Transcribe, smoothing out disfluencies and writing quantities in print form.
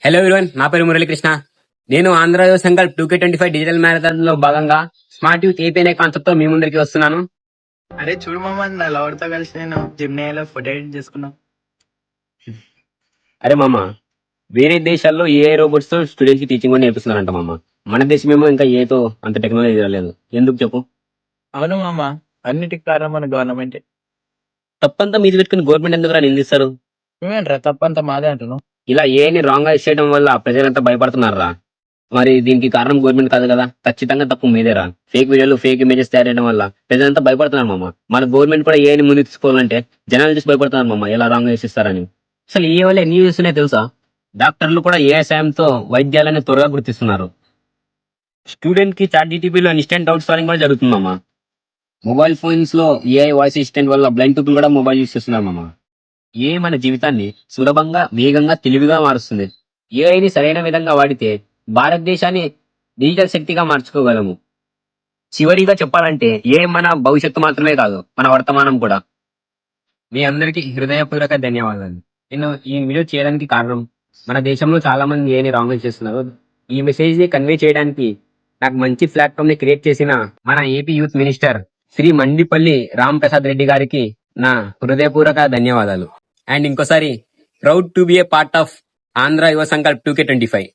Hello everyone, నా పేరు మురళీకృష్ణ. నేను Andhra Yuva Sankalp 2K25 digital marathon లో భాగంగా స్మార్ట్ యూత్ ఏపీ అనే కాన్సెప్ట్ తో మీ ముందరికి వస్తున్నాను. అరే చూడు మామ, నా లవర్ తో కలిసి నేను జిమ్నేలో ఫోటో ఎడిట్ చేసుకున్నా. అరే మామ, వేరే దేశాల్లో ఏఐ రోబోట్స్ తో స్టూడెంట్స్ కి టీచింగ్ కూడా నేర్పిస్తున్నారంట మామ. మన దేశమేమో ఇంకా ఏతో అంత టెక్నాలజీ రాలేదు. ఎందుకు చెప్పు? అవును మామ, అన్నిటికి కారణం మన గవర్నమెంట్. తప్పంతా మీది పెట్టుకుని గవర్నమెంట్ ఎందుకు నిందిస్తారు? నువ్వేంట్రా తప్పంతా మాదే అంటున్నావు? ఇలా ఏఐని రాంగ్ గా చేయడం వల్ల ప్రజలంతా భయపడుతున్నారా? మరి దీనికి కారణం గవర్నమెంట్ కాదు కదా, ఖచ్చితంగా తప్పు మీదేరా. ఫేక్ వీడియోలు, ఫేక్ ఇమేజెస్ తయారు చేయడం వల్ల ప్రజలంతా భయపడుతున్నారు మామ. మన గవర్నమెంట్ కూడా ఏఐని ముందు తీసుకోవాలంటే జనాలు చూసి భయపడుతున్నారు మామ, ఎలా రాంగ్ చేసిస్తారని. అసలు ఏ వల్ల ఎన్ని చూస్తున్నాయి తెలుసా? డాక్టర్లు కూడా ఏఐ సాయంతో వైద్యాలని త్వరగా గుర్తిస్తున్నారు. స్టూడెంట్ కి చాట్ జీటీపీలో ఇన్స్టెంట్ డౌట్ సాల్వింగ్ కూడా జరుగుతుందమ్మా. మొబైల్ ఫోన్స్ లో ఏఐ వాయిస్ అసిస్టెంట్ వల్ల బ్లైండ్ పీపుల్ కూడా మొబైల్ యూస్ చేస్తున్నారు మామ. ఏ మన జీవితాన్ని సులభంగా, వేగంగా, తెలివిగా మారుస్తుంది. ఏఐని సరైన విధంగా వాడితే భారతదేశాన్ని డిజిటల్ శక్తిగా మార్చుకోగలము. చివరిగా చెప్పాలంటే ఏ మన భవిష్యత్తు మాత్రమే కాదు, మన వర్తమానం కూడా. మీ అందరికీ హృదయపూర్వక ధన్యవాదాలు. నేను ఈ వీడియో చేయడానికి కారణం, మన దేశంలో చాలా మంది ఏఐని రాంగ్ చేస్తున్నారు. ఈ మెసేజ్ ని కన్వే చేయడానికి నాకు మంచి ప్లాట్ఫామ్ ని క్రియేట్ చేసిన మన AP youth minister Shri Mandipalli Ram Prasad Reddy గారికి నా హృదయపూర్వక ధన్యవాదాలు. అండ్ ఇంకోసారి, proud to be a part of Andhra Yuva Sankalp 2K25.